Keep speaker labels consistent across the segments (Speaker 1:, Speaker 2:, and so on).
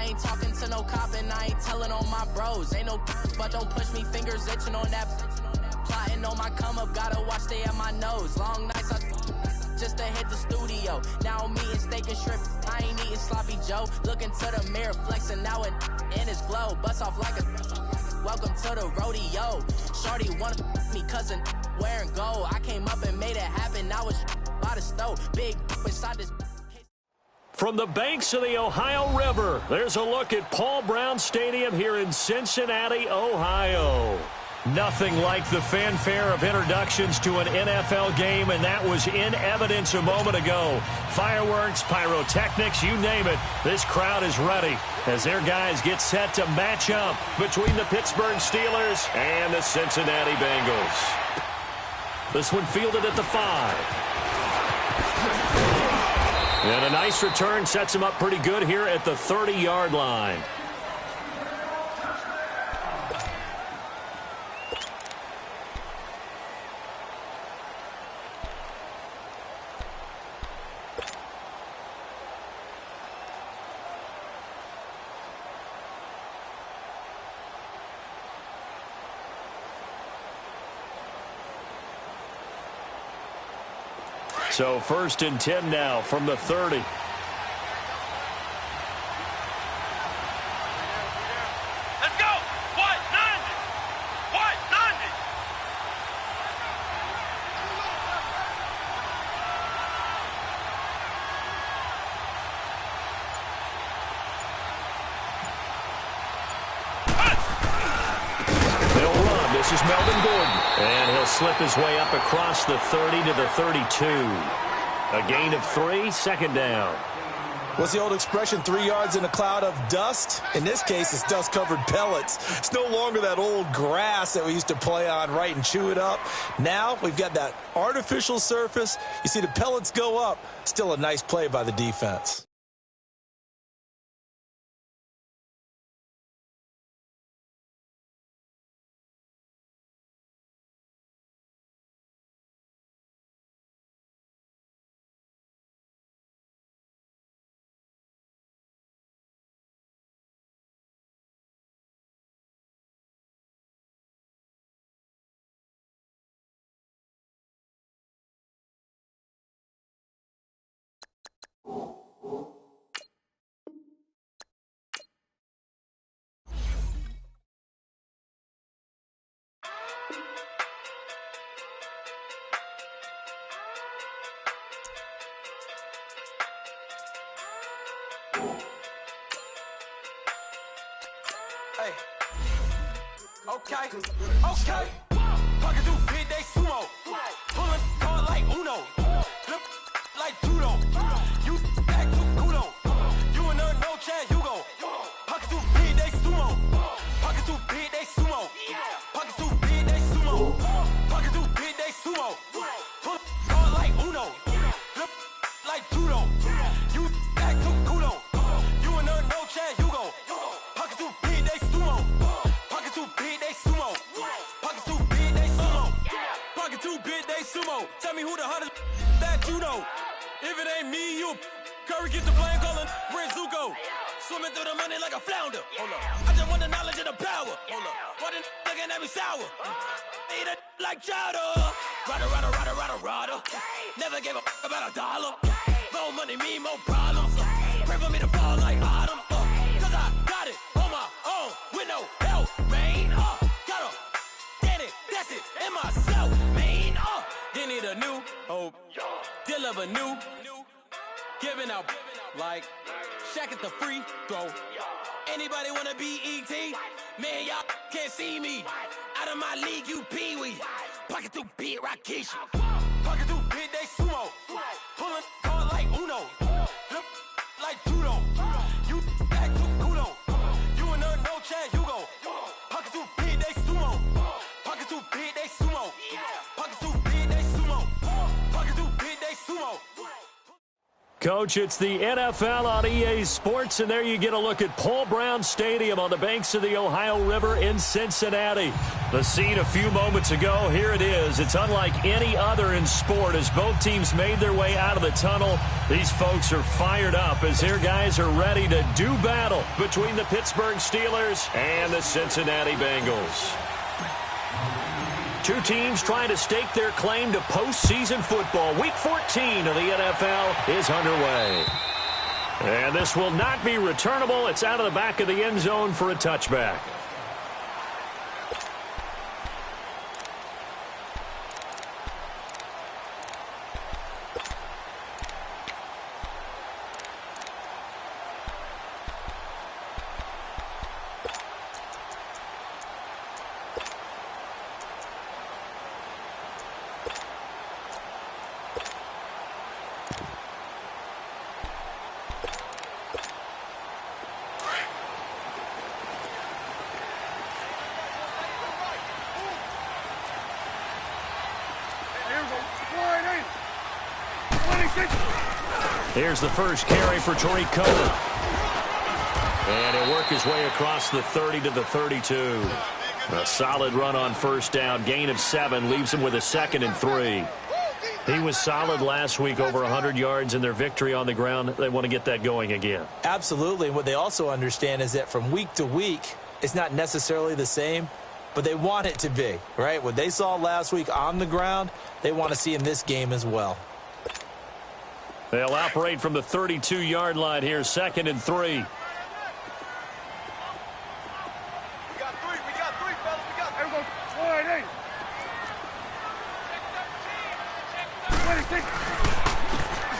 Speaker 1: I ain't talking to no cop and I ain't telling on my bros. Ain't no but don't push me, fingers itching on that. Plotting on my come up, gotta watch stay at my nose. Long nights I just to hit the studio. Now I'm eating steak and shrimp, I ain't eating sloppy Joe. Looking to the mirror, flexing now and in his glow. Bust off like a welcome to the rodeo. Shorty wanna me cousin wearing gold. I came up and made it happen, I was by the stove. Big inside this.
Speaker 2: From the banks of the Ohio River, there's a look at Paul Brown Stadium here in Cincinnati, Ohio. Nothing like the fanfare of introductions to an NFL game, and that was in evidence a moment ago. Fireworks, pyrotechnics, you name it. This crowd is ready as their guys get set to match up between the Pittsburgh Steelers and the Cincinnati Bengals. This one fielded at the 5. And a nice return sets him up pretty good here at the 30-yard line. So 1st and 10 now from the 30.
Speaker 3: Let's go! What? 90! What? 90!
Speaker 2: They'll run. This is Melvin Gordon. And he'll slip his way up across the 30 to the 32. A gain of 3, 2nd down.
Speaker 4: What's the old expression, 3 yards in a cloud of dust? In this case, it's dust-covered pellets. It's no longer that old grass that we used to play on, right, and chew it up. Now we've got that artificial surface. You see the pellets go up. Still a nice play by the defense.
Speaker 5: Hey. Okay. Okay. Pocket through big, they sumo. Pulling card like Uno. Flip like judo. You back to kudo. You and her no Chad Hugo. Pocket through big, they sumo. Pocket through big, they sumo. Pocket through big, they sumo. Pocket through big, they sumo. Pull card like Uno. Flip like judo. You back to kudo. You and her no Chad Hugo. Pocket through big, they sumo. Pocket too big, they sumo. Pocket too big, they sumo. Pocket too big, they sumo. Tell me who the hottest that you know. If it ain't me, you. Curry get the flame calling Zuko. Swimming through the money like a flounder. Hold up. I just want the knowledge and the power. Hold up. Why the looking at me sour? Eat it like chowder. Rada. Never gave a about a dollar. More money, me, more problems. Pray for me to fall like autumn. Cause I got it on my own with no help, man. Gotta get it, that's it, in myself, man. They need a new hope, deliver new, giving out like Shaq at the free throw. Anybody wanna be ET? Man, y'all can't see me. Out of my league, you pee-wee. Pocket too big, Rakishi. Pocket too big, they sumo. Pulling card like Uno. Flip like judo. You back to kudo. You and her no Chad Hugo. Pocket too big, they sumo. Pocket too big, they sumo. Pocket too big, they sumo. Pocket too big, they sumo.
Speaker 2: Coach, it's the NFL on EA Sports, and there you get a look at Paul Brown Stadium on the banks of the Ohio River in Cincinnati. The scene a few moments ago, here it is. It's unlike any other in sport as both teams made their way out of the tunnel. These folks are fired up as their guys are ready to do battle between the Pittsburgh Steelers and the Cincinnati Bengals. Two teams trying to stake their claim to postseason football. Week 14 of the NFL is underway. And this will not be returnable. It's out of the back of the end zone for a touchback. Here's the first carry for Tariq Cohen. And he'll work his way across the 30 to the 32. A solid run on first down. Gain of 7 leaves him with a 2nd and 3. He was solid last week, over 100 yards in their victory on the ground. They want to get that going again.
Speaker 4: Absolutely. What they also understand is that from week to week, it's not necessarily the same, but they want it to be, right? What they saw last week on the ground, they want to see in this game as well.
Speaker 2: They'll operate from the 32-yard line here, 2nd and 3.
Speaker 3: We got 3, fellas. We got 26.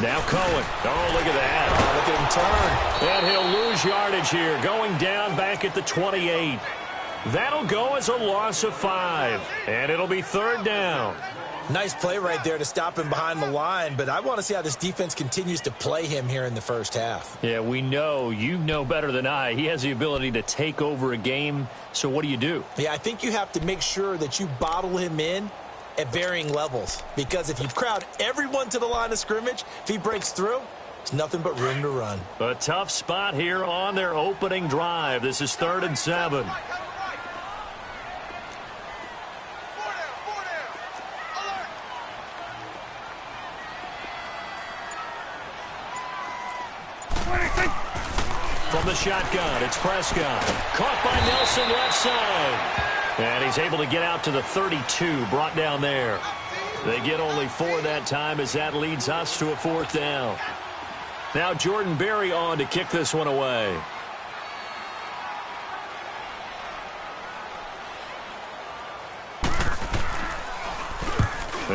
Speaker 2: Now Cohen. Oh, look at that.
Speaker 4: Oh, look at him turn.
Speaker 2: And he'll lose yardage here, going down back at the 28. That'll go as a loss of 5. And it'll be 3rd down.
Speaker 4: Nice play right there to stop him behind the line, but I want to see how this defense continues to play him here in the first half.
Speaker 2: Yeah, we know. You know better than I. He has the ability to take over a game, so what do you do?
Speaker 4: Yeah, I think you have to make sure that you bottle him in at varying levels, because if you crowd everyone to the line of scrimmage, if he breaks through, there's nothing but room to run.
Speaker 2: A tough spot here on their opening drive. This is 3rd and 7. From the shotgun, it's Prescott. Caught by Nelson left side. And he's able to get out to the 32, brought down there. They get only 4 that time as that leads us to a 4th down. Now Jordan Berry on to kick this one away.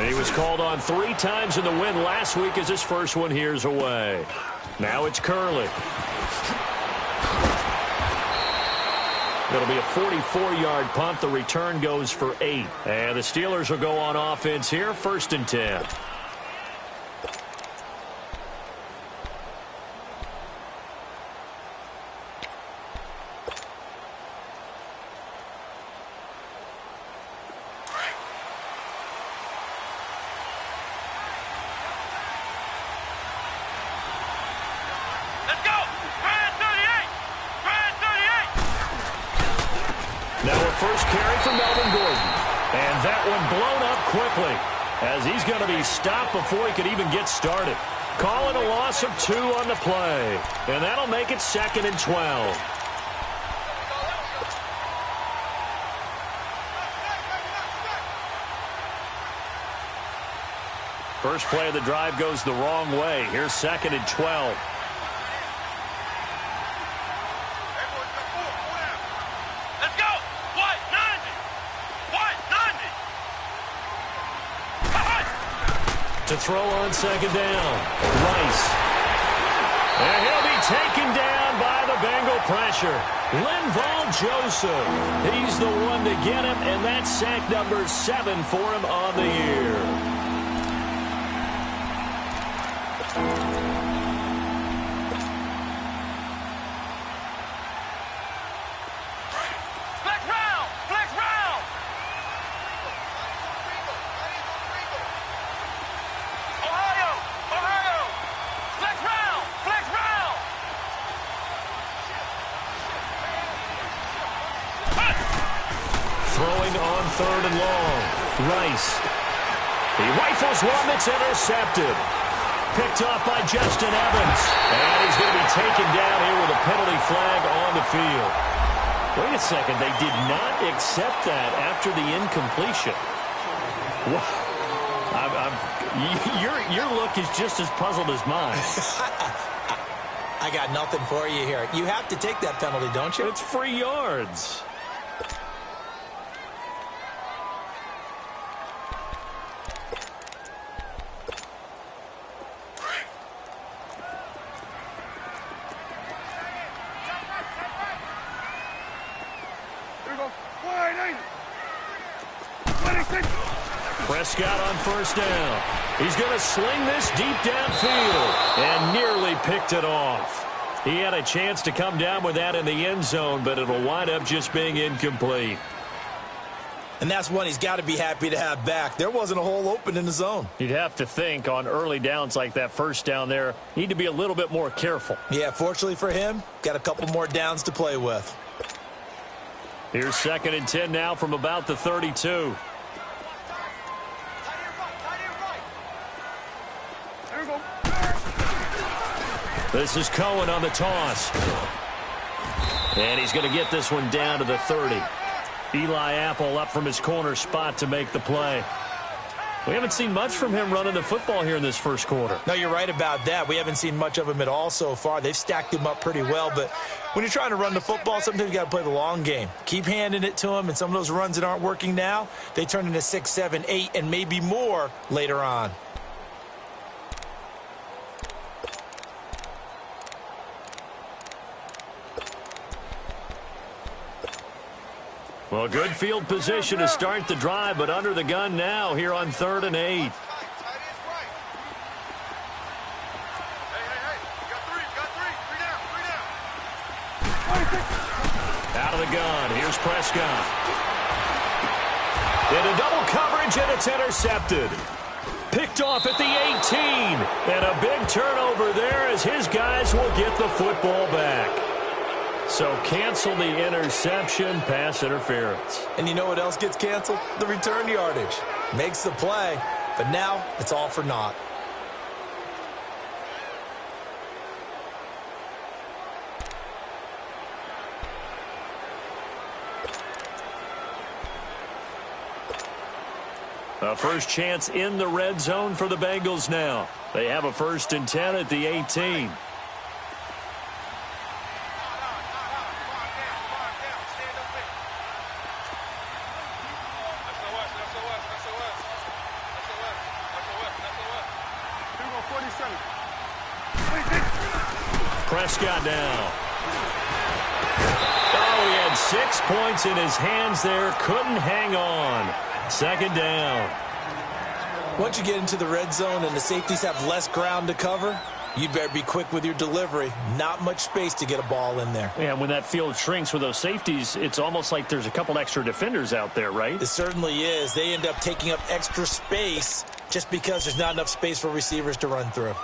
Speaker 2: He was called on 3 times in the win last week as his first one here's away. Now it's Curley. It'll be a 44-yard punt. The return goes for 8. And the Steelers will go on offense here, 1st and 10.
Speaker 3: Let's go. Brand 38. Brand 38.
Speaker 2: Now a first carry for Melvin Gordon. And that one blown up quickly as he's going to be stopped before he could even get started. Calling a loss of 2 on the play. And that'll make it 2nd and 12. First play of the drive goes the wrong way. Here's 2nd and 12.
Speaker 3: Let's go. What? 90. What? 90.
Speaker 2: To throw on 2nd down. Rice. And he'll be taken down by the Bengal pressure. Linval Joseph. He's the one to get him, and that's sack number 7 for him on the year.
Speaker 3: Ohio. Flex round.
Speaker 2: throwing on 3rd and long. Rice. He rifles one that's intercepted. Picked off by Justin Evans. And he's going to be taken down here with a penalty flag on the field. Wait a second. They did not accept that after the incompletion. Your look is just as puzzled as mine.
Speaker 4: I got nothing for you here. You have to take that penalty, don't you?
Speaker 2: It's free yards. Prescott on 1st down. He's going to sling this deep downfield and nearly picked it off. He had a chance to come down with that in the end zone, but it'll wind up just being incomplete.
Speaker 4: And that's one he's got to be happy to have back. There wasn't a hole open in the zone.
Speaker 2: You'd have to think on early downs like that 1st down there, need to be a little bit more careful.
Speaker 4: Yeah, fortunately for him, got a couple more downs to play with.
Speaker 2: Here's 2nd and 10 now from about the 32. This is Cohen on the toss. And he's going to get this one down to the 30. Eli Apple up from his corner spot to make the play. We haven't seen much from him running the football here in this 1st quarter.
Speaker 4: No, you're right about that. We haven't seen much of him at all so far. They've stacked him up pretty well, but when you're trying to run the football, sometimes you got to play the long game. Keep handing it to him, and some of those runs that aren't working now, they turn into 6, 7, 8, and maybe more later on.
Speaker 2: Well, good field position to start the drive, but under the gun now here on 3rd and 8. Out of the gun. Here's Prescott. Into double coverage, and it's intercepted. Picked off at the 18. And a big turnover there as his guys will get the football back. So cancel the interception, pass interference.
Speaker 4: And you know what else gets canceled? The return yardage. Makes the play, but now it's all for naught.
Speaker 2: A first chance in the red zone for the Bengals now. They have a 1st and 10 at the 18. Prescott now. Oh, he had 6 points in his hands there. Couldn't hang on. 2nd down.
Speaker 4: Once you get into the red zone and the safeties have less ground to cover, you'd better be quick with your delivery. Not much space to get a ball in there.
Speaker 2: And when that field shrinks with those safeties, it's almost like there's a couple extra defenders out there, right?
Speaker 4: It certainly is. They end up taking up extra space just because there's not enough space for receivers to run through.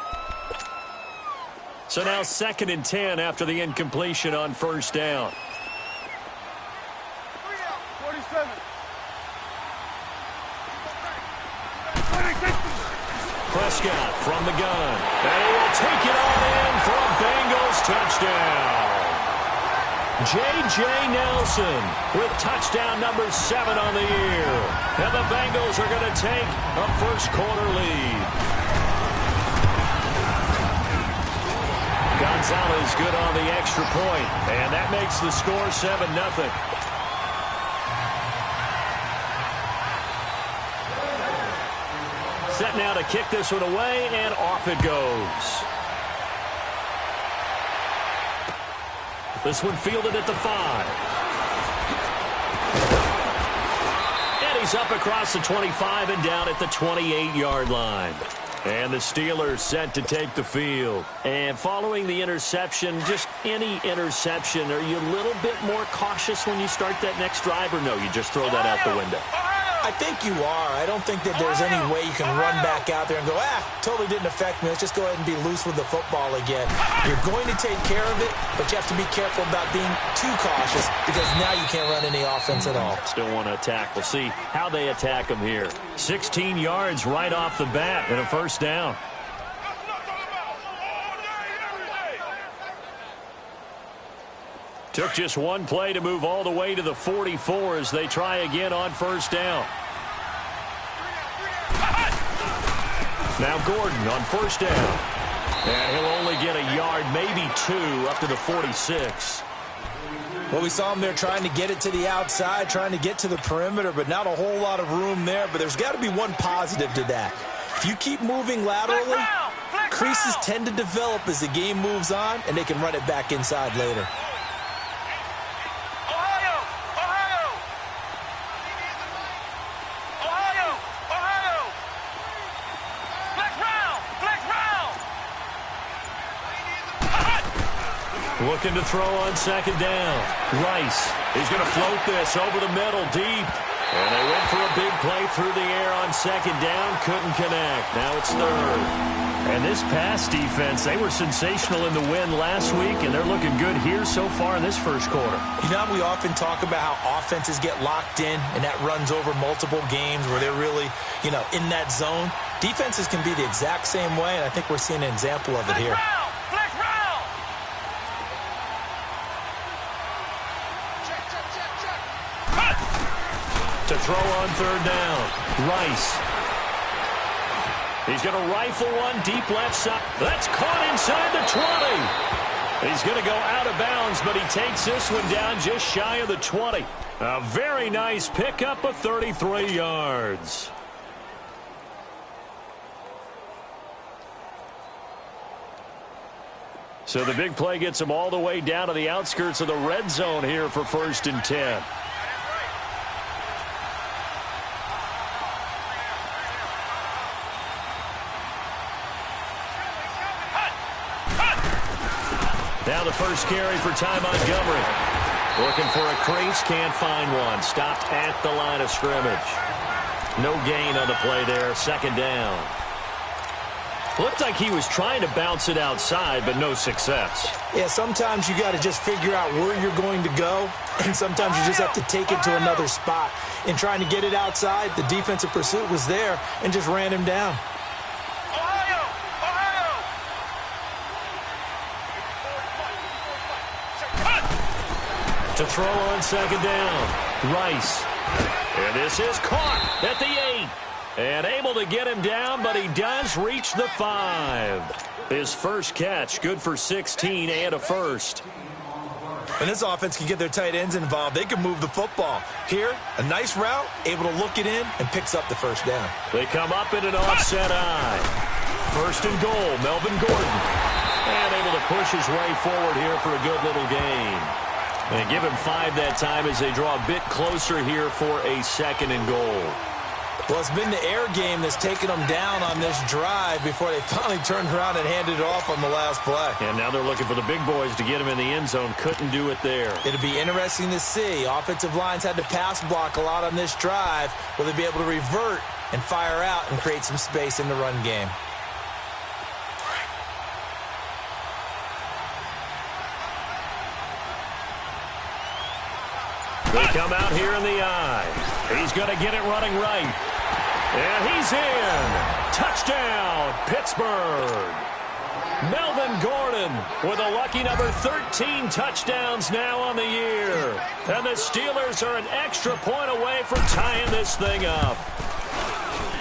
Speaker 2: So now 2nd and 10 after the incompletion on 1st down.
Speaker 3: 47.
Speaker 2: Prescott from the gun. And he will take it on in for a Bengals touchdown. J.J. Nelson with touchdown number 7 on the year. And the Bengals are going to take a 1st quarter lead. Gonzalez good on the extra point, and that makes the score 7-0. Set now to kick this one away, and off it goes. This one fielded at the 5. And he's up across the 25 and down at the 28-yard line. And the Steelers set to take the field. And following the interception, just any interception, are you a little bit more cautious when you start that next drive, or no, you just throw that out the window?
Speaker 4: I think you are. I don't think that there's any way you can run back out there and go, totally didn't affect me. Let's just go ahead and be loose with the football again. You're going to take care of it, but you have to be careful about being too cautious because now you can't run any offense at all.
Speaker 2: Still want to attack. We'll see how they attack them here. 16 yards right off the bat and a first down. Took just one play to move all the way to the 44 as they try again on first down. Now Gordon on first down. And he'll only get a yard, maybe 2, up to the 46.
Speaker 4: Well, we saw him there trying to get it to the outside, trying to get to the perimeter, but not a whole lot of room there. But there's got to be one positive to that. If you keep moving laterally, creases tend to develop as the game moves on, and they can run it back inside later.
Speaker 2: Looking to throw on second down. Rice. He's going to float this over the middle deep. And they went for a big play through the air on second down. Couldn't connect. Now it's third. And this pass defense, they were sensational in the win last week, and they're looking good here so far in this first quarter.
Speaker 4: You know, we often talk about how offenses get locked in, and that runs over multiple games where they're really, in that zone. Defenses can be the exact same way, and I think we're seeing an example of it here.
Speaker 2: To throw on third down. Rice. He's going to rifle one deep left side. That's caught inside the 20. He's going to go out of bounds, but he takes this one down just shy of the 20. A very nice pickup of 33 yards. So the big play gets him all the way down to the outskirts of the red zone here for 1st and 10. Now the first carry for Ty Montgomery. Looking for a crease, can't find one. Stopped at the line of scrimmage. No gain on the play there, second down. Looked like he was trying to bounce it outside, but no success.
Speaker 4: Yeah, sometimes you got to just figure out where you're going to go, and sometimes you just have to take it to another spot. In trying to get it outside, the defensive pursuit was there and just ran him down.
Speaker 2: To throw on second down, Rice. And this is caught at the 8. And able to get him down, but he does reach the 5. His first catch, good for 16 and a first.
Speaker 4: And this offense can get their tight ends involved. They can move the football. Here, a nice route, able to look it in, and picks up the first down.
Speaker 2: They come up in an offset eye. 1st and goal, Melvin Gordon. And able to push his way forward here for a good little gain. And give him 5 that time as they draw a bit closer here for a 2nd and goal.
Speaker 4: Well, it's been the air game that's taken them down on this drive before they finally turned around and handed it off on the last play.
Speaker 2: And now they're looking for the big boys to get him in the end zone. Couldn't do it there.
Speaker 4: It'll be interesting to see. Offensive lines had to pass block a lot on this drive. Will they be able to revert and fire out and create some space in the run game?
Speaker 2: They come out here in the eye. He's going to get it running right. And he's in. Touchdown, Pittsburgh. Melvin Gordon with a lucky number 13 touchdowns now on the year. And the Steelers are an extra point away from tying this thing up.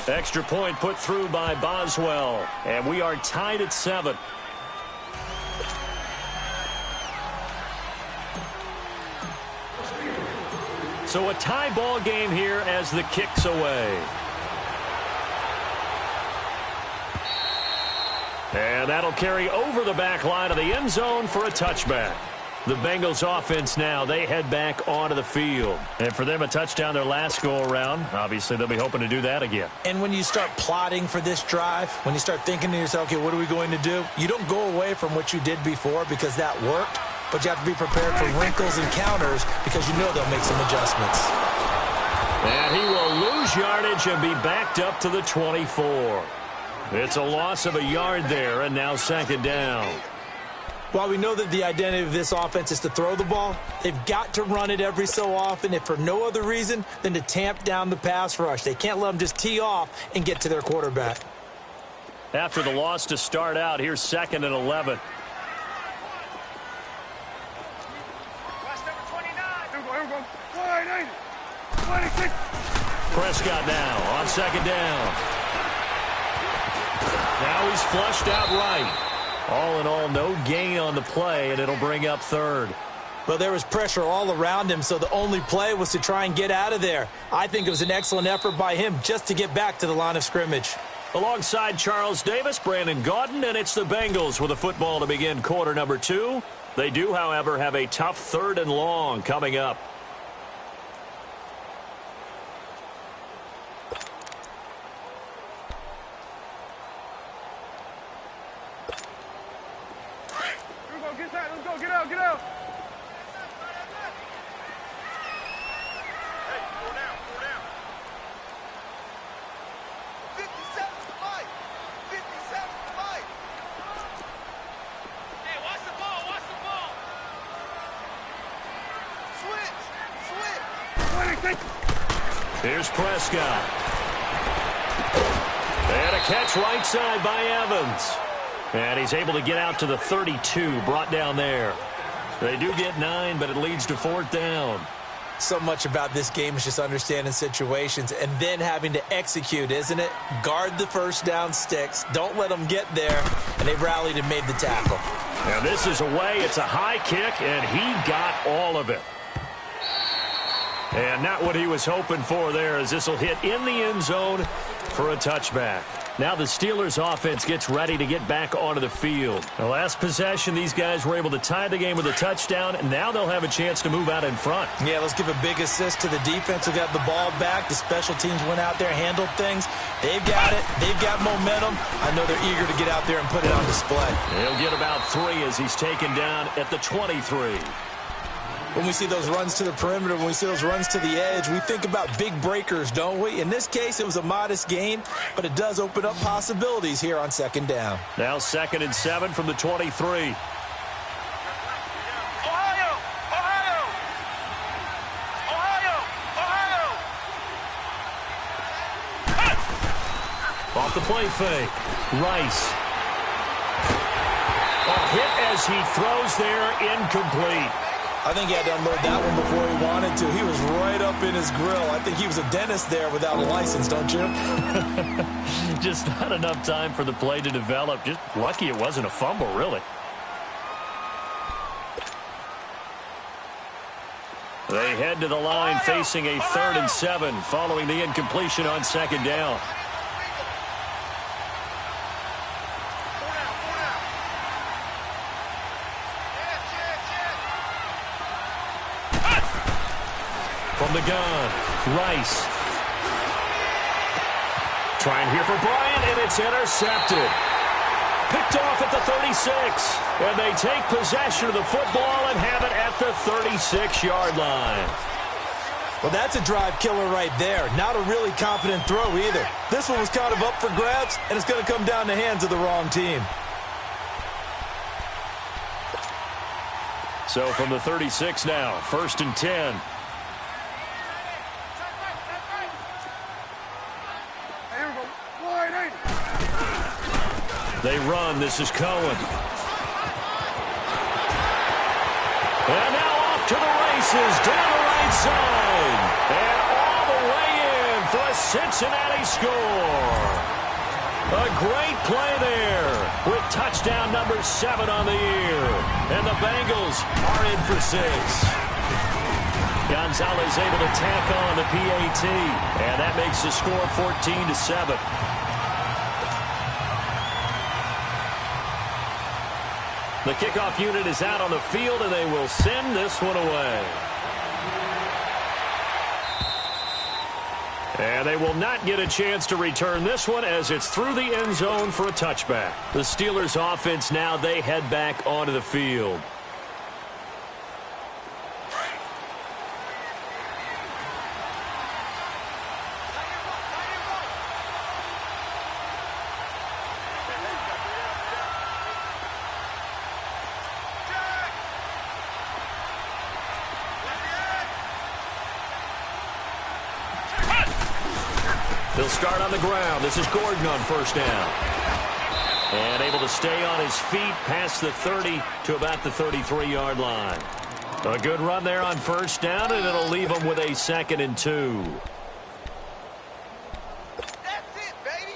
Speaker 2: Extra point put through by Boswell. And we are tied at 7. So a tie ball game here as the kick's away. And that'll carry over the back line of the end zone for a touchback. The Bengals offense now, they head back onto the field. And for them, a touchdown their last go-around. Obviously, they'll be hoping to do that again.
Speaker 4: And when you start plotting for this drive, when you start thinking to yourself, okay, what are we going to do? You don't go away from what you did before because that worked. But you have to be prepared for wrinkles and counters because you know they'll make some adjustments.
Speaker 2: And he will lose lose yardage and be backed up to the 24. It's a loss of a yard there, and now second down.
Speaker 4: While we know that the identity of this offense is to throw the ball, they've got to run it every so often, if for no other reason than to tamp down the pass rush. They can't let them just tee off and get to their quarterback.
Speaker 2: After the loss to start out, here's 2nd and 11. Prescott now on second down. Now he's flushed out right. All in all, no gain on the play, and it'll bring up 3rd.
Speaker 4: Well, there was pressure all around him, so the only play was to try and get out of there. I think it was an excellent effort by him just to get back to the line of scrimmage.
Speaker 2: Alongside Charles Davis, Brandon Gaudin, and it's the Bengals with a football to begin quarter number 2. They do, however, have a tough 3rd and long coming up.
Speaker 3: Get out. Hey, go down. 57 fight. Hey, watch the ball. Switch.
Speaker 2: Here's Prescott. And a catch right side by Evans. And he's able to get out to the 32, brought down there. They do get 9, but it leads to 4th down.
Speaker 4: So much about this game is just understanding situations and then having to execute, isn't it? Guard the first down sticks. Don't let them get there. And they rallied and made the tackle.
Speaker 2: Now this is away. It's a high kick, and he got all of it. And not what he was hoping for there, as this will hit in the end zone for a touchback. Now the Steelers offense gets ready to get back onto the field. The last possession, these guys were able to tie the game with a touchdown, and now they'll have a chance to move out in front.
Speaker 4: Yeah, let's give a big assist to the defense who got the ball back. The special teams went out there, handled things. They've got it. They've got momentum. I know they're eager to get out there and put it on display.
Speaker 2: He'll get about 3 as he's taken down at the 23.
Speaker 4: When we see those runs to the perimeter, when we see those runs to the edge, we think about big breakers, don't we? In this case, it was a modest gain, but it does open up possibilities here on second down.
Speaker 2: Now 2nd and 7 from the 23. Off the play fake. Rice. A hit as he throws there, incomplete.
Speaker 4: I think he had to unload that one before he wanted to. He was right up in his grill. I think he was a dentist there without a license, don't you?
Speaker 2: Just not enough time for the play to develop. Just lucky it wasn't a fumble, really. They head to the line facing a 3rd and 7 following the incompletion on second down. From the gun, Rice. Trying here for Bryant, and it's intercepted. Picked off at the 36. And they take possession of the football and have it at the 36-yard line.
Speaker 4: Well, that's a drive killer right there. Not a really confident throw either. This one was kind of up for grabs, and it's going to come down the hands of the wrong team.
Speaker 2: So from the 36 now, 1st and 10. They run. This is Cohen. And now off to the races down the right side. And all the way in for a Cincinnati score. A great play there with touchdown number 7 on the year. And the Bengals are in for 6. Gonzalez able to tack on the PAT. And that makes the score 14-7. The kickoff unit is out on the field, and they will send this one away. And they will not get a chance to return this one as it's through the end zone for a touchback. The Steelers offense now, they head back onto the field. They'll start on the ground. This is Gordon on first down. And able to stay on his feet past the 30 to about the 33-yard line. A good run there on first down, and it'll leave them with a 2nd and 2.
Speaker 3: That's it, baby.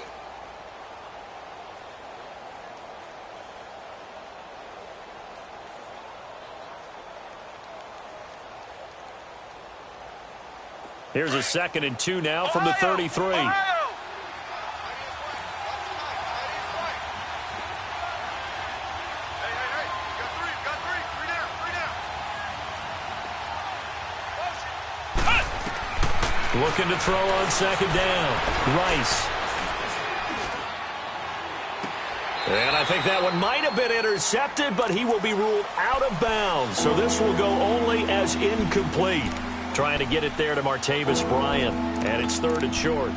Speaker 2: Here's a 2nd and 2 now from the 33.
Speaker 3: Ohio!
Speaker 2: Looking to throw on 2nd down. Rice. And I think that one might have been intercepted, but he will be ruled out of bounds. So this will go only as incomplete. Trying to get it there to Martavis Bryant. And it's 3rd and short.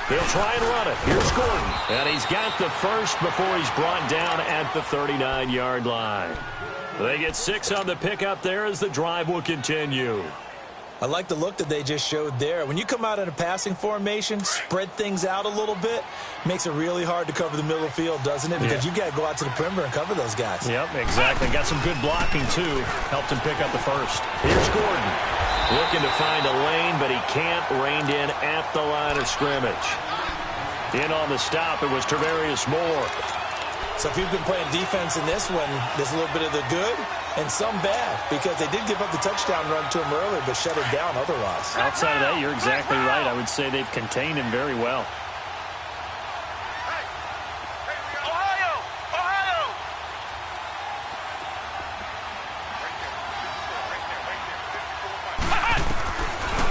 Speaker 2: He'll try and run it. Here's Gordon. And he's got the first before he's brought down at the 39-yard line. They get 6 on the pickup there as the drive will continue.
Speaker 4: I like the look that they just showed there. When you come out in a passing formation, spread things out a little bit, makes it really hard to cover the middle of the field, doesn't it? Because you've got to go out to the perimeter and cover those guys.
Speaker 2: Yep, exactly. Got some good blocking, too. Helped him pick up the first. Here's Gordon. Looking to find a lane, but he can't. Reined in at the line of scrimmage. In on the stop, it was Travarius Moore.
Speaker 4: So if you've been playing defense in this one, there's a little bit of the good and some bad, because they did give up the touchdown run to him earlier, but shut him down otherwise.
Speaker 6: Outside of that, you're exactly right. I would say they've contained him very well.
Speaker 3: Ohio! Ohio!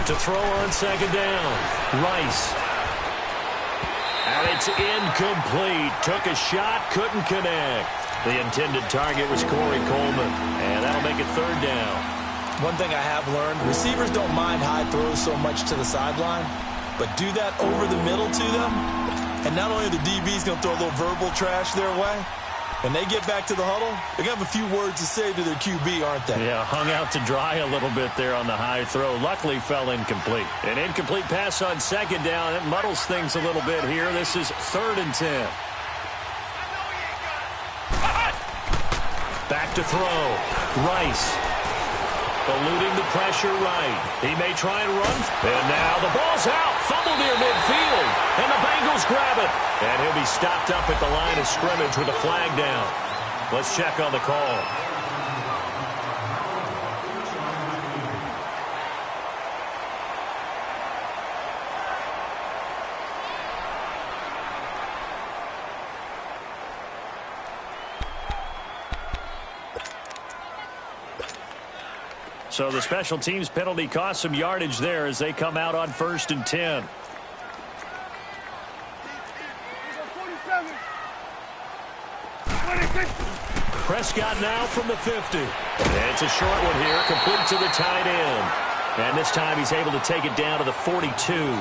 Speaker 2: To throw on 2nd down. Rice. And it's incomplete. Took a shot, couldn't connect. The intended target was Corey Coleman. And that'll make it 3rd down.
Speaker 4: One thing I have learned, receivers don't mind high throws so much to the sideline, but do that over the middle to them, and not only are the DBs going to throw a little verbal trash their way, when they get back to the huddle, they're going to have a few words to say to their QB, aren't they?
Speaker 2: Yeah, hung out to dry a little bit there on the high throw. Luckily fell incomplete. An incomplete pass on 2nd down. It muddles things a little bit here. This is 3rd and 10. Back to throw. Rice. Eluding the pressure right. He may try and run. And now the ball's out. Fumble near midfield. And the Bengals grab it. And he'll be stopped up at the line of scrimmage with a flag down. Let's check on the call. So the special teams penalty cost some yardage there as they come out on 1st and 10. Prescott now from the 50. And it's a short one here, complete to the tight end. And this time he's able to take it down to the 42.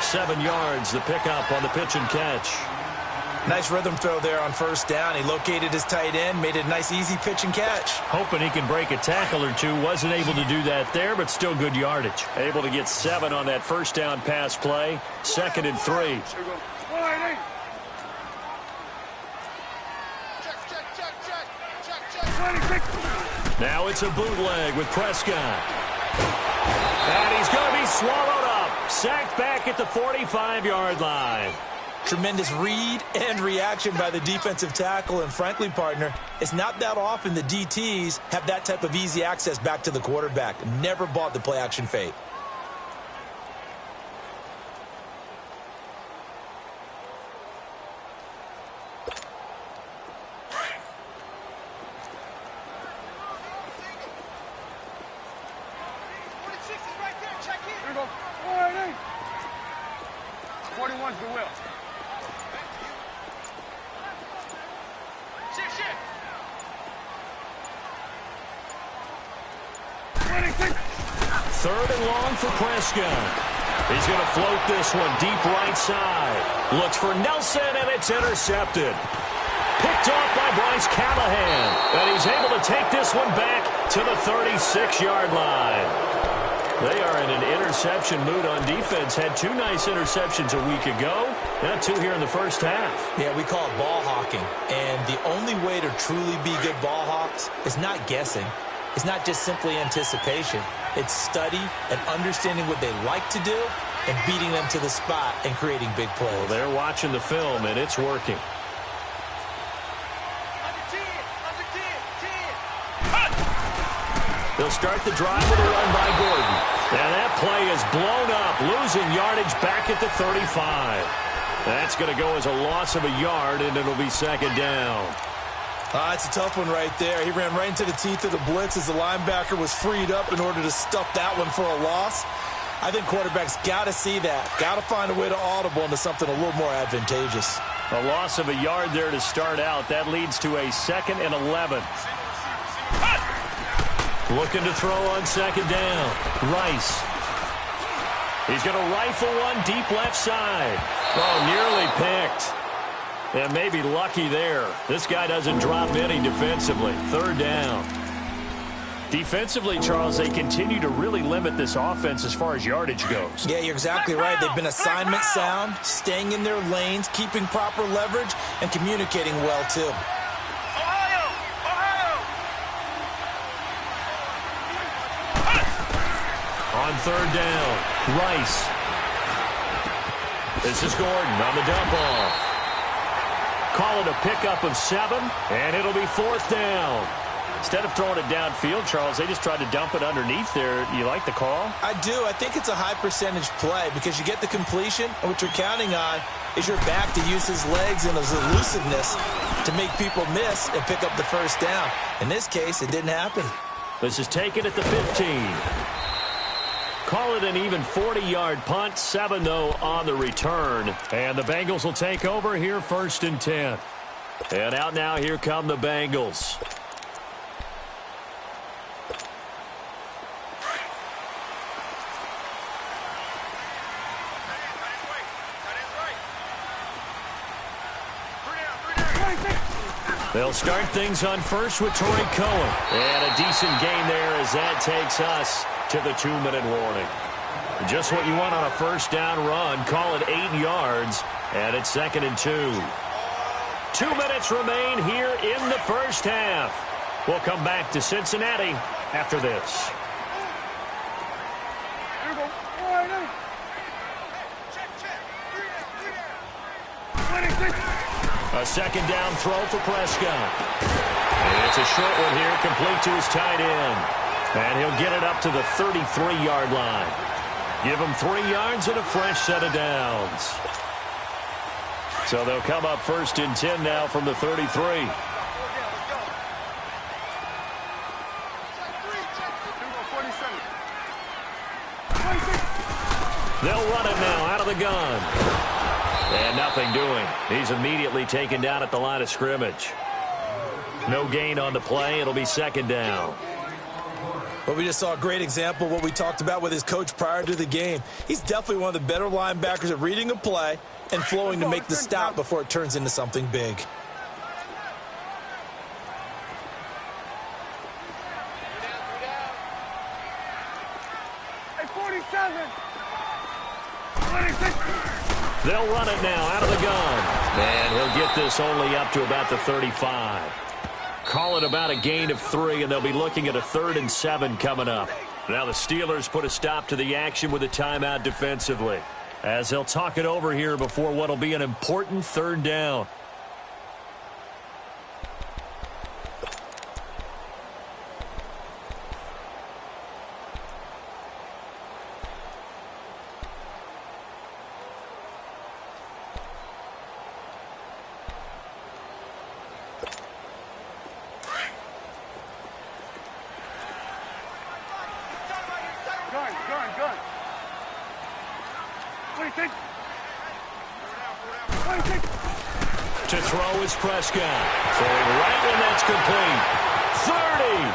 Speaker 2: 7 yards, the pickup on the pitch and catch.
Speaker 4: Nice rhythm throw there on 1st down. He located his tight end, made it a nice easy pitch and catch.
Speaker 2: Hoping he can break a tackle or two. Wasn't able to do that there, but still good yardage. Able to get 7 on that 1st down pass play. 2nd and 3. Now it's a bootleg with Prescott. And he's going to be swallowed up. Sacked back at the 45-yard line.
Speaker 4: Tremendous read and reaction by the defensive tackle. And frankly, partner, it's not that often the DTs have that type of easy access back to the quarterback. Never bought the play-action fake.
Speaker 2: third and long for Prescott. He's going to float this one deep right side. Looks for Nelson, and it's intercepted. Picked off by Bryce Callahan. And he's able to take this one back to the 36-yard line. They are in an interception mood on defense. Had 2 nice interceptions a week ago. Now 2 here in the first half.
Speaker 4: Yeah, we call it ball hawking. And the only way to truly be good ball hawks is not guessing. It's not just simply anticipation. It's study and understanding what they like to do and beating them to the spot and creating big plays.
Speaker 2: Well, they're watching the film, and it's working. They'll start the drive with a run by Gordon. And that play is blown up, losing yardage back at the 35. That's going to go as a loss of a yard, and it'll be second down.
Speaker 4: It's a tough one right there. He ran right into the teeth of the blitz as the linebacker was freed up in order to stuff that one for a loss. I think quarterbacks got to see that. Got to find a way to audible into something a little more advantageous.
Speaker 2: A loss of a yard there to start out. That leads to a 2nd and 11. Looking to throw on second down. Rice. He's going to rifle one deep left side. Oh, nearly picked. And maybe lucky there. This guy doesn't drop any defensively. Third down. Defensively, Charles, they continue to really limit this offense as far as yardage goes.
Speaker 4: Yeah, you're exactly right. They've been assignment sound, staying in their lanes, keeping proper leverage, and communicating well, too.
Speaker 2: On third down, Rice. This is Gordon on the dump off. Call it a pickup of 7, and it'll be 4th down. Instead of throwing it downfield, Charles, they just tried to dump it underneath there. You like the call?
Speaker 4: I do. I think it's a high-percentage play because you get the completion, and what you're counting on is your back to use his legs and his elusiveness to make people miss and pick up the first down. In this case, it didn't happen.
Speaker 2: This is taken at the 15. Call it an even 40-yard punt, 7 though on the return. And the Bengals will take over here 1st and 10. And out now, here come the Bengals. They'll start things on first with Torrey Cohen. And a decent gain there as that takes us to the 2-minute warning. Just what you want on a first down run. Call it 8 yards. And it's 2nd and 2. 2 minutes remain here in the first half. We'll come back to Cincinnati after this. A second down throw for Prescott. And it's a short one here, complete to his tight end. And he'll get it up to the 33-yard line. Give him 3 yards and a fresh set of downs. So they'll come up 1st and 10 now from the 33. They'll run it now out of the gun. And nothing doing. He's immediately taken down at the line of scrimmage. No gain on the play. It'll be 2nd down.
Speaker 4: Well, we just saw a great example of what we talked about with his coach prior to the game. He's definitely one of the better linebackers at reading a play and flowing to make the stop before it turns into something big.
Speaker 3: Hey, 47.
Speaker 2: They'll run it now out of the gun. And he'll get this only up to about the 35. Call it about a gain of 3, and they'll be looking at a 3rd and 7 coming up. Now the Steelers put a stop to the action with a timeout defensively, as they'll talk it over here before what will be an important 3rd down. To throw is Prescott. Throwing right when that's complete. 30,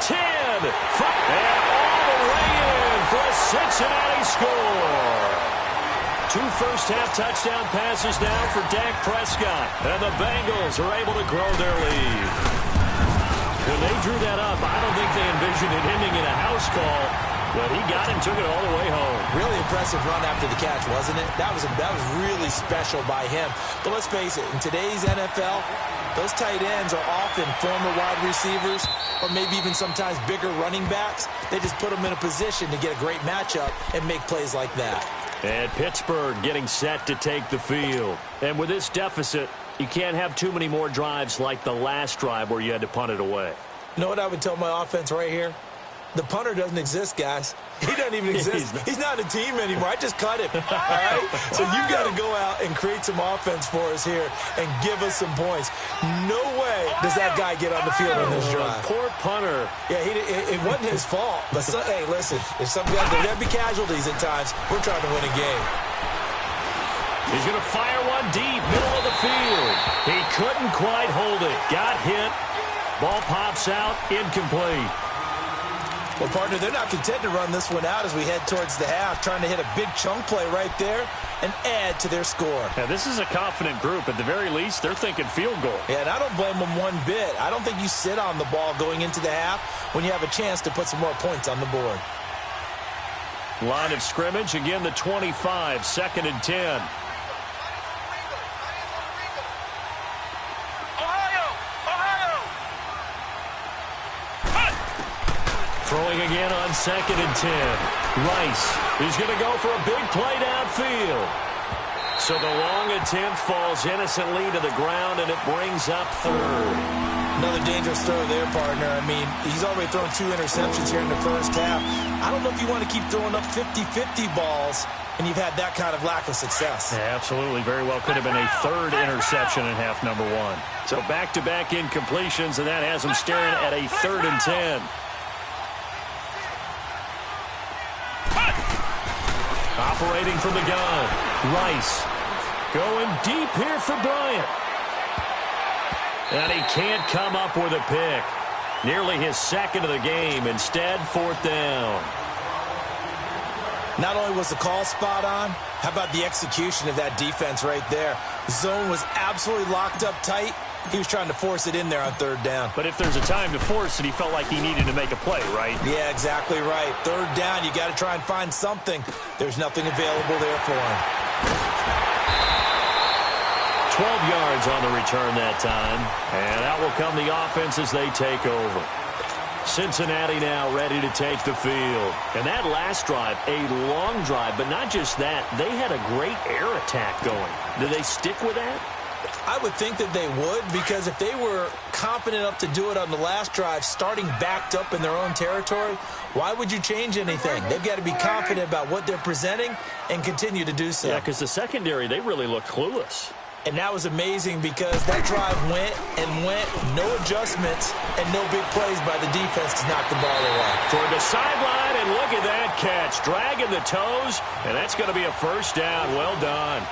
Speaker 2: 10, And all the way in for a Cincinnati score. 2 first-half touchdown passes now for Dak Prescott. And the Bengals are able to grow their lead. When they drew that up, I don't think they envisioned it ending in a house call. But he got it and took it all the way home.
Speaker 4: Really impressive run after the catch, wasn't it? That was really special by him. But let's face it, in today's NFL, those tight ends are often former wide receivers or maybe even sometimes bigger running backs. They just put them in a position to get a great matchup and make plays like that.
Speaker 2: And Pittsburgh getting set to take the field. And with this deficit, you can't have too many more drives like the last drive where you had to punt it away.
Speaker 4: You know what I would tell my offense right here? The punter doesn't exist, guys. He doesn't even exist. He's not a team anymore. I just cut him. All right? So you've got to go out and create some offense for us here and give us some points. No way does that guy get on the field on this drive.
Speaker 2: Poor punter.
Speaker 4: Yeah, it wasn't his fault. But, hey, listen, if some guys, there's going to be casualties at times. We're trying to win a game.
Speaker 2: He's going to fire one deep, middle of the field. He couldn't quite hold it. Got hit. Ball pops out, incomplete.
Speaker 4: Well, partner, they're not content to run this one out as we head towards the half, trying to hit a big chunk play right there and add to their score.
Speaker 6: Yeah, this is a confident group. At the very least, they're thinking field goal.
Speaker 4: Yeah, and I don't blame them one bit. I don't think you sit on the ball going into the half when you have a chance to put some more points on the board.
Speaker 2: Line of scrimmage, again the 25, 2nd and 10. Throwing again on 2nd and 10. Rice is going to go for a big play downfield. So the long attempt falls innocently to the ground, and it brings up 3rd.
Speaker 4: Another dangerous throw there, partner. I mean, he's already thrown 2 interceptions here in the first half. I don't know if you want to keep throwing up 50-50 balls, and you've had that kind of lack of success.
Speaker 6: Yeah, absolutely. Very well could have been a 3rd interception in half number 1.
Speaker 2: So back-to-back incompletions, and that has him staring at a 3rd and 10. Operating from the gun, Rice going deep here for Bryant. And he can't come up with a pick. Nearly his 2nd of the game. Instead, 4th down.
Speaker 4: Not only was the call spot on, how about the execution of that defense right there? The zone was absolutely locked up tight. He was trying to force it in there on 3rd down.
Speaker 6: But if there's a time to force it, he felt like he needed to make a play, right?
Speaker 4: Yeah, exactly right. 3rd down, you got to try and find something. There's nothing available there for him.
Speaker 2: 12 yards on the return that time. And out will come the offense as they take over. Cincinnati now ready to take the field. And that last drive, a long drive, but not just that. They had a great air attack going. Did they stick with that?
Speaker 4: I would think that they would, because if they were confident enough to do it on the last drive, starting backed up in their own territory, why would you change anything? They've got to be confident about what they're presenting and continue to do so.
Speaker 2: Yeah, because the secondary, they really looked clueless.
Speaker 4: And that was amazing because that drive went and went, no adjustments, and no big plays by the defense to knock the ball away.
Speaker 2: Toward the sideline, and look at that catch. Dragging the toes, and that's going to be a 1st down. Well done.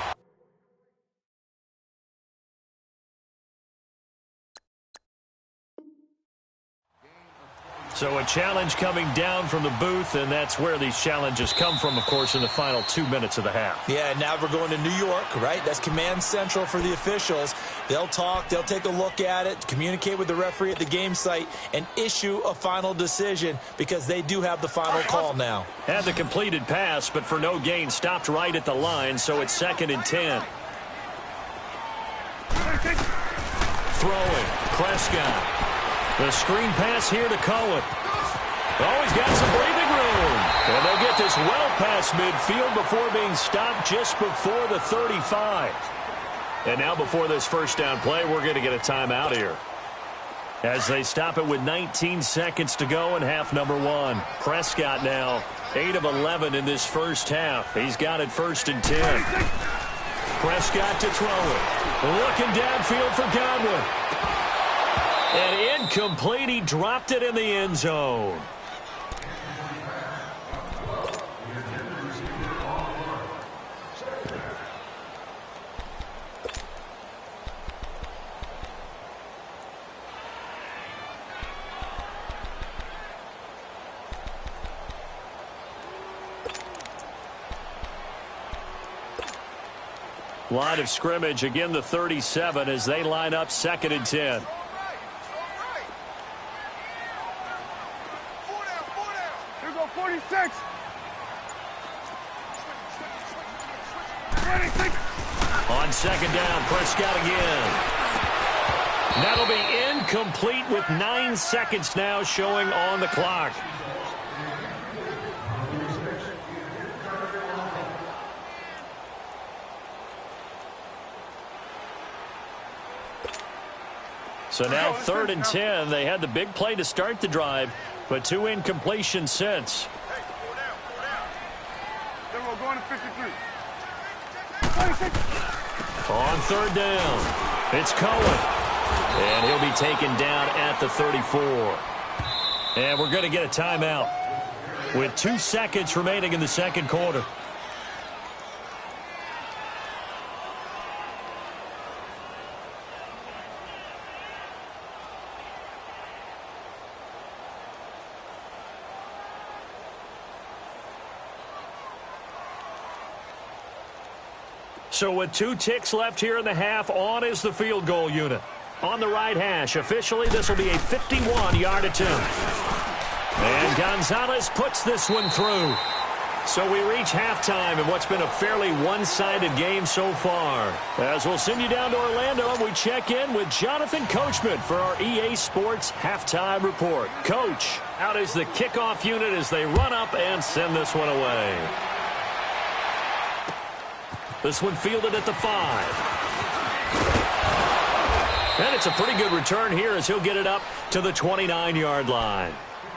Speaker 2: So a challenge coming down from the booth, and that's where these challenges come from, of course, in the final 2 minutes of the half.
Speaker 4: Yeah, now we're going to New York, right? That's command central for the officials. They'll talk, they'll take a look at it, communicate with the referee at the game site, and issue a final decision because they do have the final call now.
Speaker 2: Had the completed pass, but for no gain, stopped right at the line, so it's 2nd and 10. Throwing, Prescott. The screen pass here to Cohen. Oh, he's got some breathing room. And they'll get this well past midfield before being stopped just before the 35. And now before this 1st down play, we're going to get a timeout here. As they stop it with 19 seconds to go in half number 1. Prescott now 8 of 11 in this first half. He's got it 1st and 10. Prescott to throw it. Looking downfield for Godwin. And incomplete. He dropped it in the end zone. Line of scrimmage, again the 37 as they line up 2nd and 10.
Speaker 3: Here go 46. 26.
Speaker 2: On 2nd down, Prescott again. That'll be incomplete with 9 seconds now showing on the clock. So now 3rd and 10. They had the big play to start the drive, but 2 incompletions since.
Speaker 3: Hey, go down. Then we're going to 53. 26.
Speaker 2: On 3rd down, it's Cohen. And he'll be taken down at the 34. And we're going to get a timeout with 2 seconds remaining in the 2nd quarter. So with 2 ticks left here in the half, on is the field goal unit. On the right hash, officially this will be a 51-yard attempt. And Gonzalez puts this one through. So we reach halftime in what's been a fairly one-sided game so far. As we'll send you down to Orlando, we check in with Jonathan Coachman for our EA Sports Halftime Report. Coach, out is the kickoff unit as they run up and send this one away. This one fielded at the 5. And it's a pretty good return here as he'll get it up to the 29-yard line.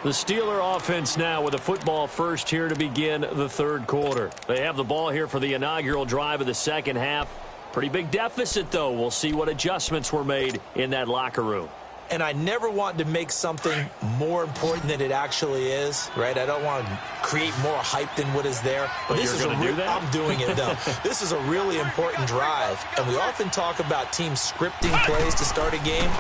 Speaker 2: The Steeler offense now with a football first here to begin the 3rd quarter. They have the ball here for the inaugural drive of the 2nd half. Pretty big deficit, though. We'll see what adjustments were made in that locker room.
Speaker 4: And I never want to make something more important than it actually is, right? I don't want to create more hype than what is there.
Speaker 2: But this
Speaker 4: you're going to do that? I'm doing it, though. This is a really important drive. And we often talk about teams scripting plays to start a game.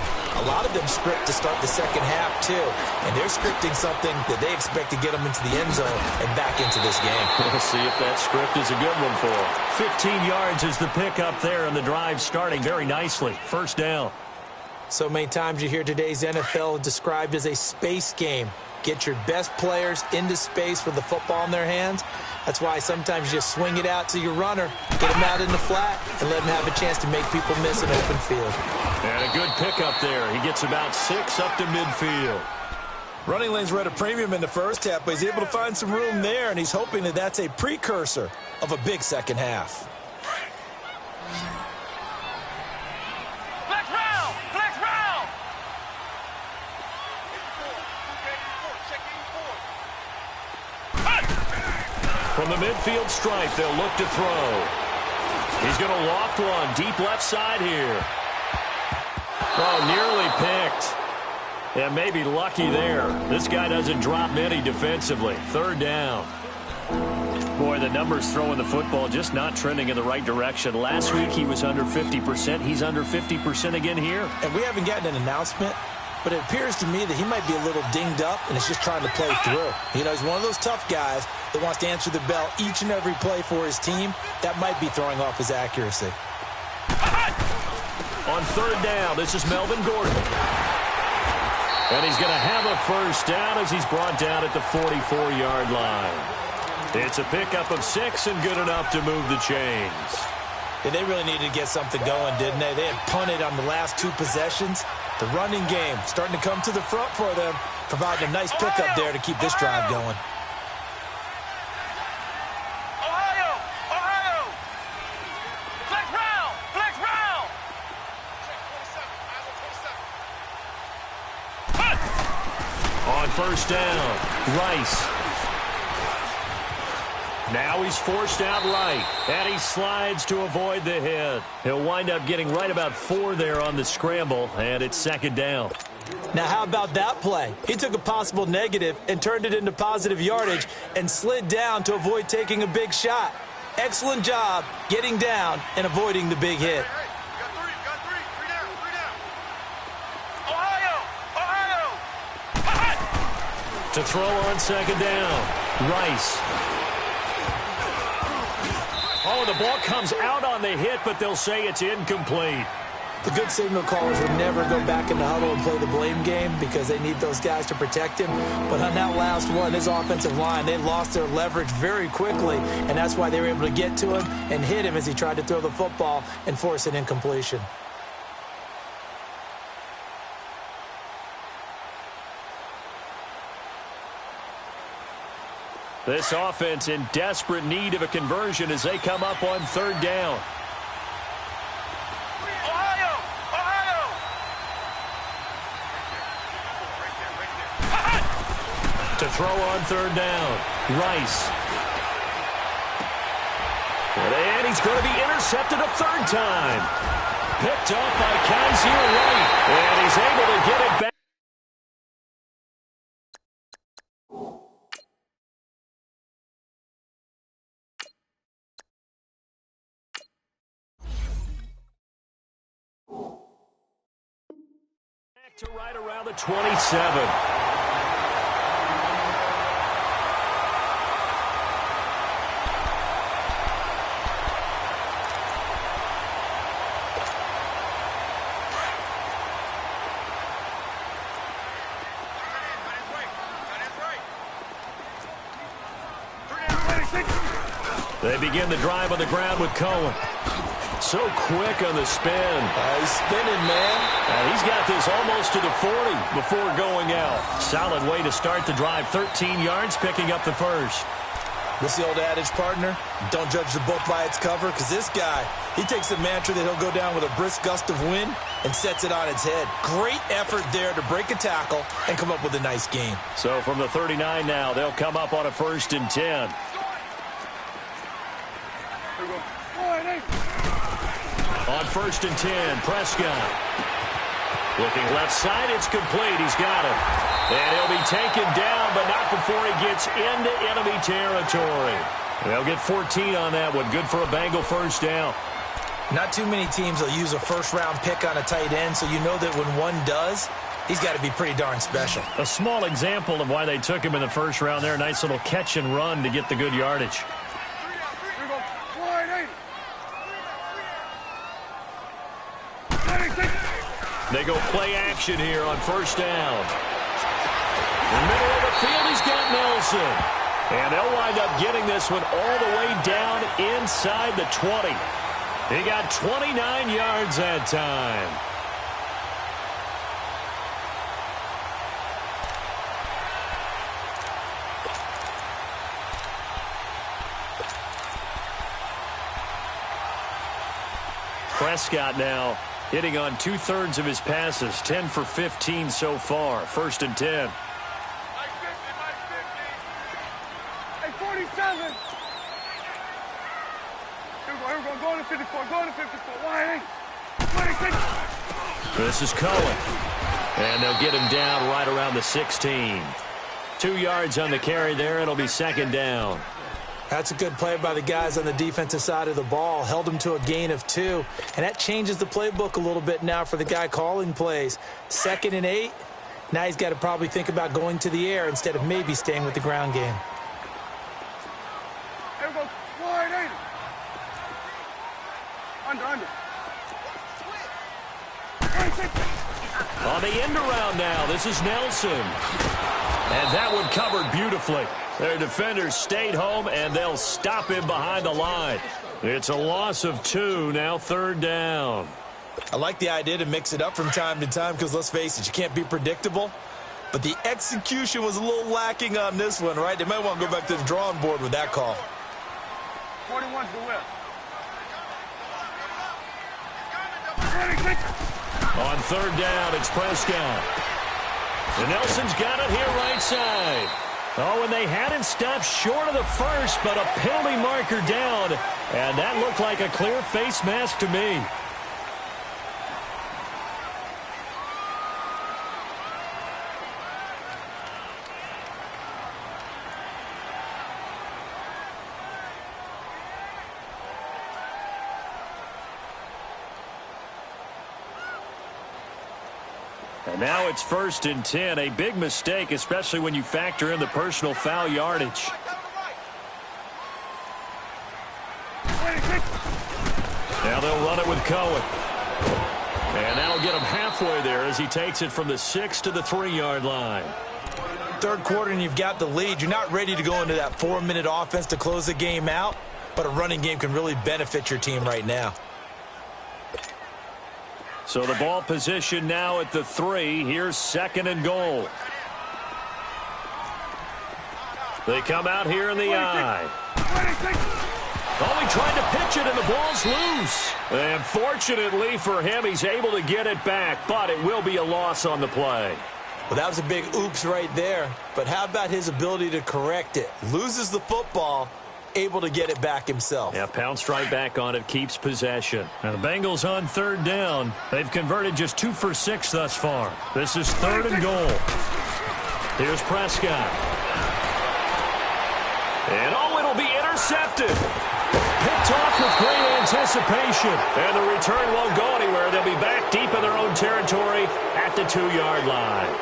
Speaker 4: A lot of them script to start the 2nd half, too. And they're scripting something that they expect to get them into the end zone and back into this game.
Speaker 2: We'll see if that script is a good one for them. 15 yards is the pickup there, and the drive starting very nicely. 1st down.
Speaker 4: So many times you hear today's NFL described as a space game. Get your best players into space with the football in their hands. That's why sometimes you just swing it out to your runner, get him out in the flat, and let him have a chance to make people miss an open field.
Speaker 2: And a good pickup there. He gets about 6 up to midfield.
Speaker 4: Running lanes were at a premium in the 1st half, but he's able to find some room there, and he's hoping that that's a precursor of a big 2nd half.
Speaker 2: From the midfield stripe, they'll look to throw. He's going to loft one deep left side here. Oh, nearly picked. Yeah, maybe lucky there. This guy doesn't drop many defensively. 3rd down. Boy, the numbers throwing the football just not trending in the right direction. Last week he was under 50%. He's under 50% again here.
Speaker 4: And we haven't gotten an announcement, but it appears to me that he might be a little dinged up and is just trying to play through. You know, he's one of those tough guys that wants to answer the bell each and every play for his team. That might be throwing off his accuracy.
Speaker 2: On 3rd down, this is Melvin Gordon. And he's going to have a 1st down as he's brought down at the 44-yard line. It's a pickup of 6 and good enough to move the chains.
Speaker 4: Yeah, they really needed to get something going, didn't they? They had punted on the last 2 possessions. The running game starting to come to the front for them, providing a nice pickup there to keep this drive going.
Speaker 2: On 1st down, Rice. Now he's forced out right, and he slides to avoid the hit. He'll wind up getting right about 4 there on the scramble, and it's 2nd down.
Speaker 4: Now, how about that play? He took a possible negative and turned it into positive yardage and slid down to avoid taking a big shot. Excellent job getting down and avoiding the big hit.
Speaker 3: Got three down.
Speaker 2: To throw on 2nd down, Rice. Oh, the ball comes out on the hit, but they'll say it's incomplete.
Speaker 4: The good signal callers would never go back in the huddle and play the blame game because they need those guys to protect him. But on that last one, his offensive line, they lost their leverage very quickly, and that's why they were able to get to him and hit him as he tried to throw the football and force an incompletion.
Speaker 2: This offense in desperate need of a conversion as they come up on third down. To throw on third down, Rice. And he's going to be intercepted a third time. Picked up by Kaiser White. And he's able to get it back. Back to right around the 27. They begin the drive on the ground with Cohen. So quick on the spin.
Speaker 4: He's spinning, man.
Speaker 2: And he's got this almost to the 40 before going out. Solid way to start the drive. 13 yards, picking up the first.
Speaker 4: What's the old adage, partner? Don't judge the book by its cover, because this guy, he takes the mantra that he'll go down with a brisk gust of wind and sets it on its head. Great effort there to break a tackle and come up with a nice gain.
Speaker 2: So from the 39 now, they'll come up on a 1st and 10. On 1st and 10, Prescott. Looking left side, it's complete. He's got it. And he'll be taken down, but not before he gets into enemy territory. They'll get 14 on that one. Good for a Bengal first down.
Speaker 4: Not too many teams will use a first-round pick on a tight end, so you know that when one does, he's got to be pretty darn special.
Speaker 2: A small example of why they took him in the first round there. Nice little catch and run to get the good yardage. They go play action here on first down. In the middle of the field, he's got Nelson. And they'll wind up getting this one all the way down inside the 20. He got 29 yards that time. Prescott now hitting on 2/3 of his passes, 10 for 15 so far. 1st and 10.
Speaker 3: Hey, 47. Here we go. Going to 54. Going to 54. Why? 26.
Speaker 2: This is Cohen. And they'll get him down right around the 16. 2 yards on the carry there. It'll be 2nd down.
Speaker 4: That's a good play by the guys on the defensive side of the ball. Held him to a gain of 2. And that changes the playbook a little bit now for the guy calling plays. 2nd and 8. Now he's got to probably think about going to the air instead of maybe staying with the ground game.
Speaker 3: Here we go. Wide 80. Under. 26.
Speaker 2: On the end around now, this is Nelson. And that one covered beautifully. Their defenders stayed home, and they'll stop him behind the line. It's a loss of 2, now 3rd down.
Speaker 4: I like the idea to mix it up from time to time because, let's face it, you can't be predictable. But the execution was a little lacking on this one, right? They might want to go back to the drawing board with that call.
Speaker 3: 41 to the left. 26.
Speaker 2: On 3rd down, it's Prescott. And Nelson's got it here right side. Oh, and they had him stopped short of the first, but a penalty marker down. And that looked like a clear face mask to me. And now it's 1st and 10. A big mistake, especially when you factor in the personal foul yardage. Now they'll run it with Cohen. And that'll get him halfway there as he takes it from the 6 to the 3-yard line.
Speaker 4: Third quarter and you've got the lead. You're not ready to go into that 4-minute offense to close the game out, but a running game can really benefit your team right now.
Speaker 2: So the ball position now at the 3. Here's 2nd and goal. They come out here in the I. Oh, he tried to pitch it, and the ball's loose. And fortunately for him, he's able to get it back, but it will be a loss on the play.
Speaker 4: Well, that was a big oops right there. But how about his ability to correct it? Loses the football, able to get it back himself.
Speaker 2: Yeah, pounced right back on it, keeps possession. Now the Bengals on 3rd down. They've converted just 2 for 6 thus far. This is 3rd and goal. Here's Prescott. And oh, it'll be intercepted. Picked off with great anticipation. And the return won't go anywhere. They'll be back deep in their own territory at the 2-yard line.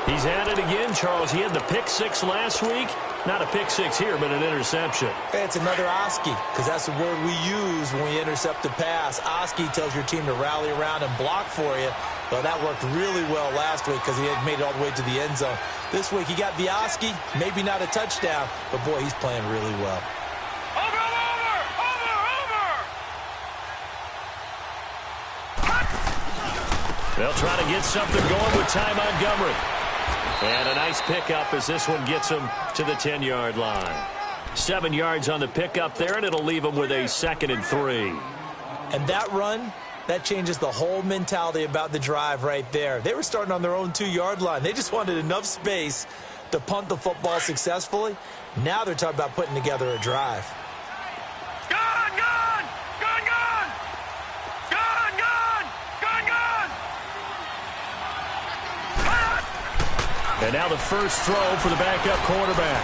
Speaker 2: He's at it again, Charles. He had the pick 6 last week. Not a pick 6 here, but an interception.
Speaker 4: Hey, it's another Oski, because that's the word we use when we intercept a pass. Oski tells your team to rally around and block for you. Well, that worked really well last week because he had made it all the way to the end zone. This week he got the Oski, maybe not a touchdown, but boy, he's playing really well.
Speaker 2: They'll try to get something going with Ty Montgomery. And a nice pickup as this one gets him to the 10-yard line. 7 yards on the pickup there, and it'll leave him with a 2nd and 3.
Speaker 4: And that run, that changes the whole mentality about the drive right there. They were starting on their own 2-yard line. They just wanted enough space to punt the football successfully. Now they're talking about putting together a drive.
Speaker 2: And now the first throw for the backup quarterback.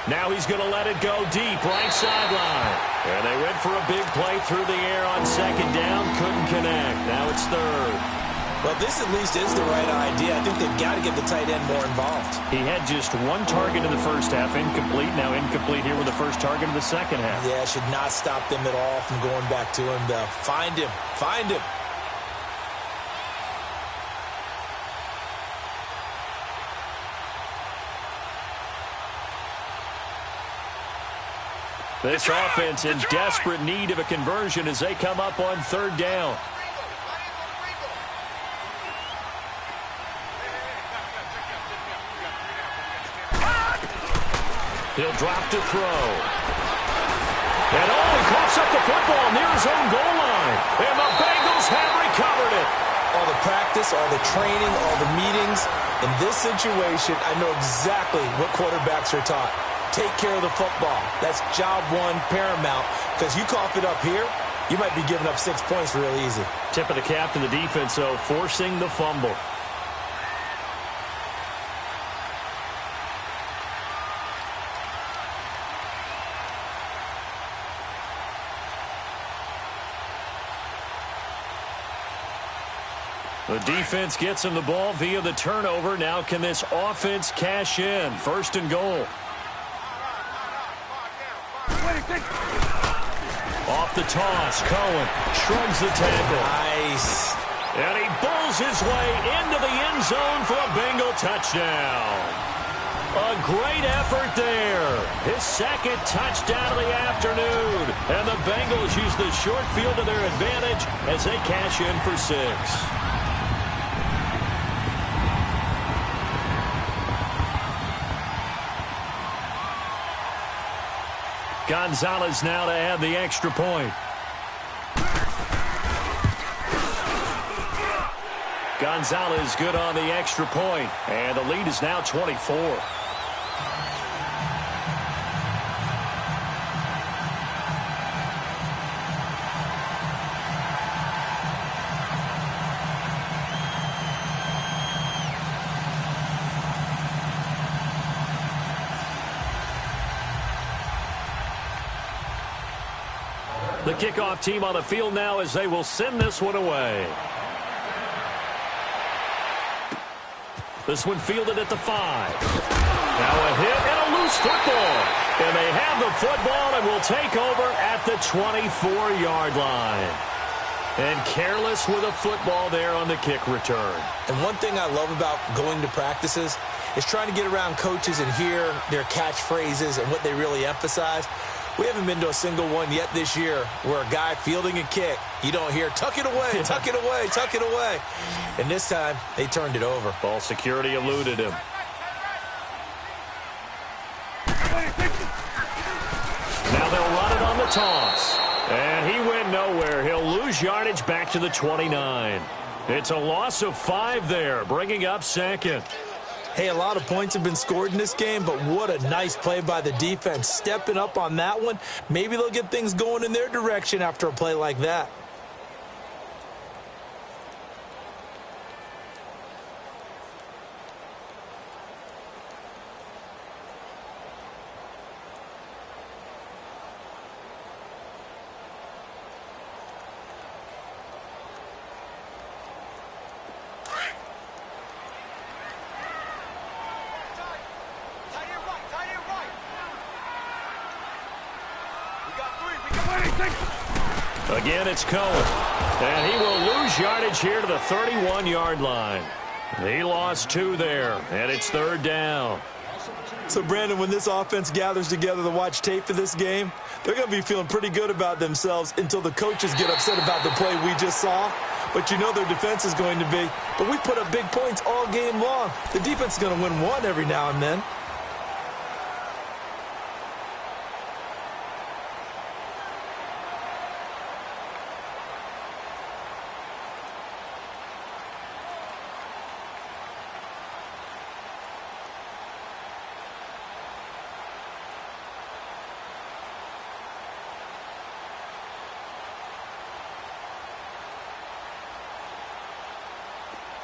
Speaker 2: Now he's going to let it go deep, right sideline. And they went for a big play through the air on 2nd down. Couldn't connect. Now it's 3rd.
Speaker 4: Well, this at least is the right idea. I think they've got to get the tight end more involved.
Speaker 2: He had just 1 target in the first half, incomplete. Now incomplete here with the first target of the second half.
Speaker 4: Yeah, should not stop them at all from going back to him, though. Find him. Find him.
Speaker 2: This offense in desperate need of a conversion as they come up on 3rd down. He'll drop to throw. And oh, he coughs up the football near his own goal line. And the Bengals have recovered it.
Speaker 4: All the practice, all the training, all the meetings. In this situation, I know exactly what quarterbacks are taught. Take care of the football. That's job 1 paramount, because you cough it up here, you might be giving up 6 points real easy.
Speaker 2: Tip of the cap to the defense, though, forcing the fumble. The defense gets him the ball via the turnover. Now can this offense cash in? 1st and goal. Off the toss, Cohen shrugs the tackle.
Speaker 4: Nice.
Speaker 2: And he bulls his way into the end zone for a Bengal touchdown. A great effort there. His 2nd touchdown of the afternoon. And the Bengals use the short field to their advantage as they cash in for 6. Gonzalez now to add the extra point. Gonzalez good on the extra point, and the lead is now 24. The kickoff team on the field now as they will send this one away. This one fielded at the 5. Now a hit and a loose football. And they have the football to will take over at the 24-yard line. And careless with a football there on the kick return.
Speaker 4: And one thing I love about going to practices is trying to get around coaches and hear their catchphrases and what they really emphasize. We haven't been to a single one yet this year where a guy fielding a kick, you don't hear, tuck it away, tuck it away, tuck it away. And this time, they turned it over.
Speaker 2: Ball security eluded him. Now they'll run it on the toss. And he went nowhere. He'll lose yardage back to the 29. It's a loss of 5 there, bringing up second.
Speaker 4: Hey, a lot of points have been scored in this game, but what a nice play by the defense. Stepping up on that one. Maybe they'll get things going in their direction after a play like that.
Speaker 2: Again, it's Cohen. And he will lose yardage here to the 31-yard line. He lost 2 there, and it's 3rd down.
Speaker 4: So, Brandon, when this offense gathers together to watch tape for this game, they're going to be feeling pretty good about themselves until the coaches get upset about the play we just saw. But you know their defense is going to be. But we put up big points all game long. The defense is going to win one every now and then.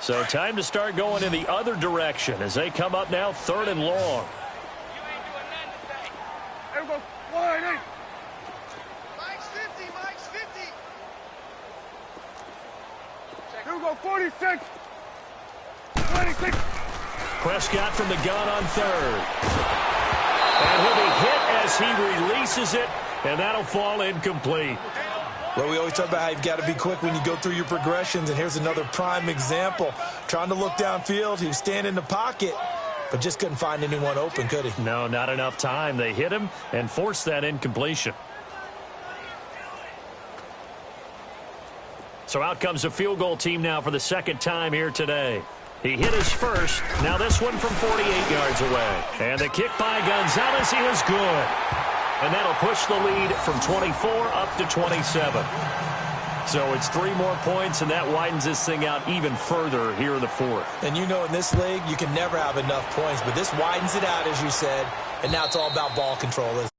Speaker 2: So time to start going in the other direction as they come up now 3rd and long.
Speaker 3: There we go. 1-8.
Speaker 5: Mike's 50, Mike's 50.
Speaker 3: Here we go. 46. 26.
Speaker 2: Prescott from the gun on 3rd. And he'll be hit as he releases it, and that'll fall incomplete.
Speaker 4: Well, we always talk about how you've got to be quick when you go through your progressions, and here's another prime example. Trying to look downfield, he was standing in the pocket, but just couldn't find anyone open, could he?
Speaker 2: No, not enough time. They hit him and forced that incompletion. So out comes a field goal team now for the 2nd time here today. He hit his first. Now this one from 48 yards away. And the kick by Gonzalez, he was good. And that'll push the lead from 24 up to 27. So it's 3 more points, and that widens this thing out even further here in the 4th.
Speaker 4: And you know in this league, you can never have enough points, but this widens it out, as you said, and now it's all about ball control, isn't it?